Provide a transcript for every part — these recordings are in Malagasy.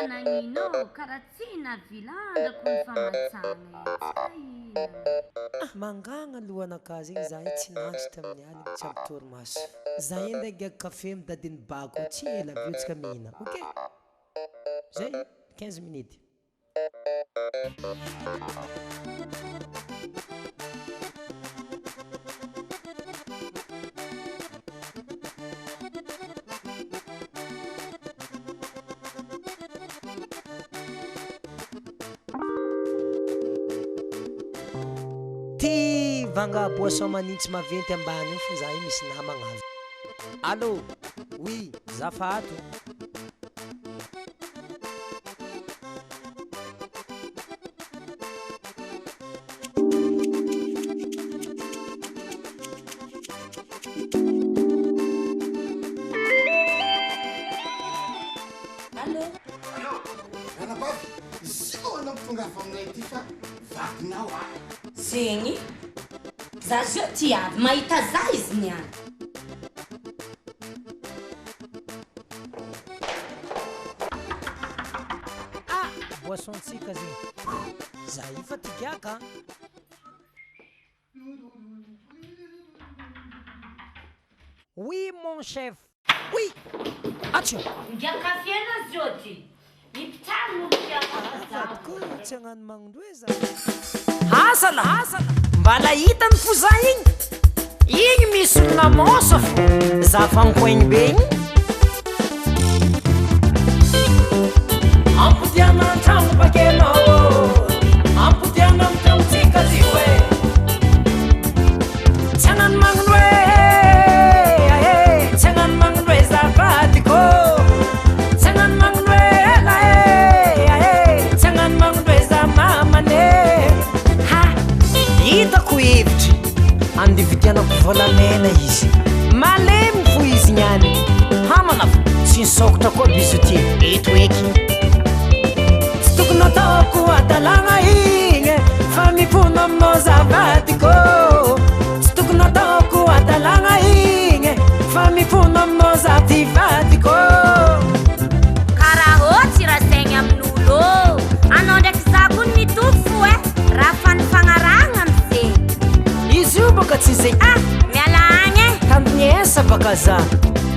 Nanino, karatsina vilanda kun famatsana. Mangana lohanakazy igny za tsy nantso tamin'ny aligny tsy ampy torimaso. Za enda gag kafe midadiny bako tsy ela viotsika mihina. Ok? Zay 15 minutes. Vanga boisson manintsy maventy ambany io fa za io misy namagna avy. Allô? Oui, zafato. Allô? Allô? Ranabavy, zio anao tonga avy aminay ty fa vakinao a. Zegny? Za zio ty avy mahita za izy niany. Boisson-tsika zegny. Za io fa ty Kaka. Oui mon chef. Oui. Action. Ngia kafe na zio ty. Mipitano mpiaka Tsy agnano magndroeza. Hasala mbala hitany fo za igny misy olona mosa fo za fankoigny be igny ampodiana antragno bakenao ampodiana amin'ny tragnotsika ty hoe tsy agnano magnino hoe tsy agnano magnino hoe zavadyko tsy agnano magnino hoe ela tsy agnano magnino hoe za mamane hitako hevitry andividianako volamena izy malemy fo izy niany hamana fo tsy nisokatra koa biso ty eto eky tsy tokony ataoko adalagna igny fa mipona aminao zavadyko tsy tokony ataoko adalagna igny fa mipona aminao zavady vadyko karaha ohatsy rasaigny amin'olo anao ndraiky za kony mitovy fo raha fanifagnaragna amizay izy io baka tsy zay miala agny tandiniesa baka za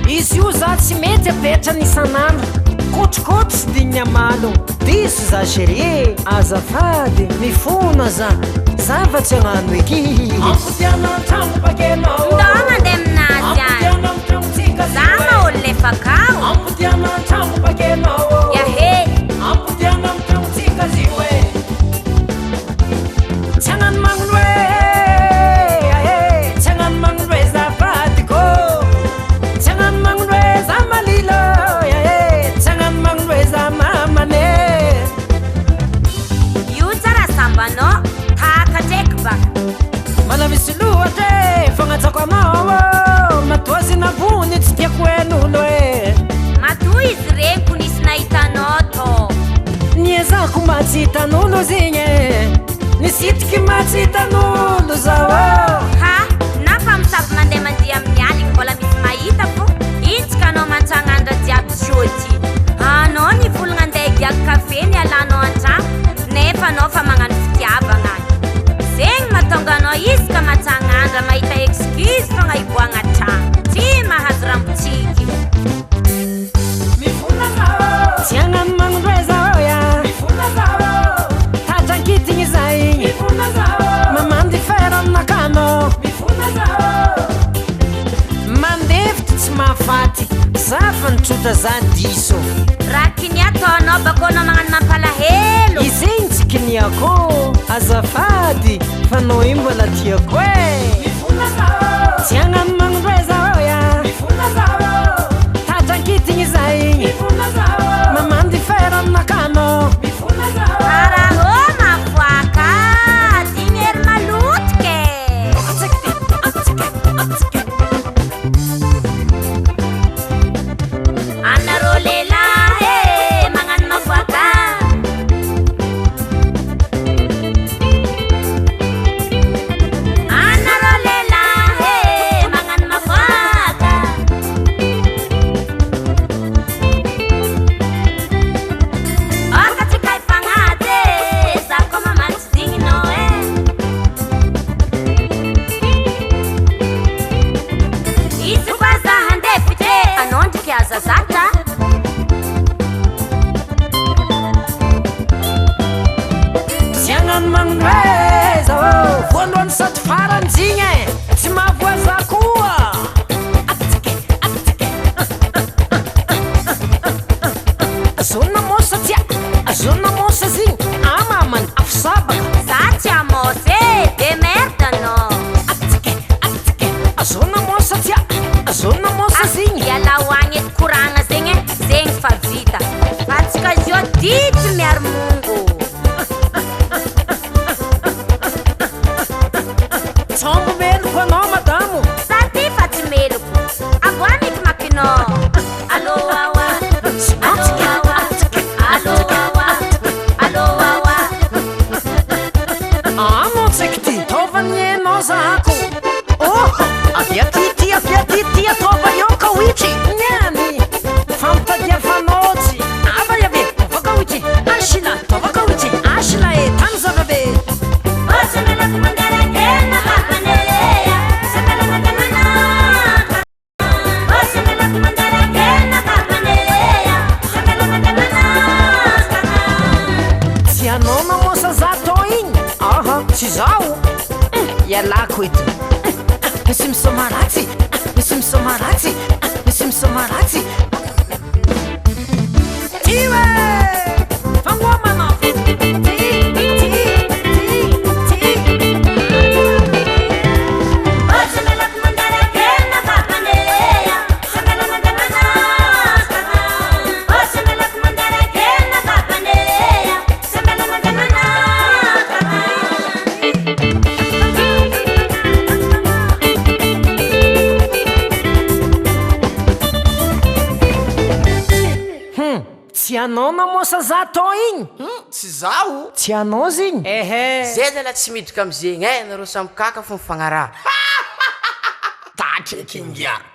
izy io za tsy mety apetra nisanandro kotrokotro sy dininy amalo diso za chérie azafady mifona za fa tsy agnano eky ampodiana antragno bakenao ndao mandeha aminazy any za maolo lefa kao ampodiana antragno bakenao yahe ampodiana amin'ny tragnotsika zy hoe tsy agnano magnino hoe tsy agnano magnino hoe zavadyko tsy agnano magnino hoe za malilo tsy agnano magnino hoe za mamane io tsara sambanao Kaka ndraiky baka mala misy lohatra fagnatsako anao matoazina vony tsy tiako hen'olo matoa izy regny ko nisy nahitanao tô niezako matsy hitan'olo zegny nisitiky matsy hitan'olo zao ha na fa misavy mandeha mandeha amin'ny aligny mbola misy mahita fo intsika anao mantsagnandra jiaby jody anao nivolagna andeha higiaky kafe ny alanao an-tragno nefa anao fa magnano fitiavagna zegny mahatonga anao isaka mantsagnandra mahita excuse fogna hiboagna tragno ty mahazo rambotsiky tsy agnano magnino hoe zao tatrankitigny za igny mamandy fera aminakano mandevitry tsy mahafaty za fa nitrota za diso raha kiny ataonao bako anao magnano mampalahelo izegny tsy kiniako azafady fa nao io mbola tiako tsy agnano magnino hoe zao tatrankitigny za igny mamandy fera aminakano karaha mavoaka digny hery malotike anarô lelahy magnano mavoaka anarô lelahy magnano zona mosa zegny ialahoagny edy koragna zegny zegny fa vita fa tsika zio dity miary mongo tsombo meloko anao madamo za ty fa tsy meloko aboaniky makinao allo Wawa allo Wawa allo Wawa allo Wawa anao tsaiky ty taovany enao zahako avia ty ataova ioka oitry niany fampitadia fanôjy Vaiavy tovaka oitry ashila tovaka oitry ashila e tany zavabe tsy anao namosa za tao igny tsy zao ialako eto misy misomaratsy misy misomaratsy misy misomaratsy tiwe fangoamana tsy anao namosa za tao igny tsy zaho tsy anao zegny zay zala tsy midika amizegny nareo samy kaka fo mifagnaraha tatreky ingia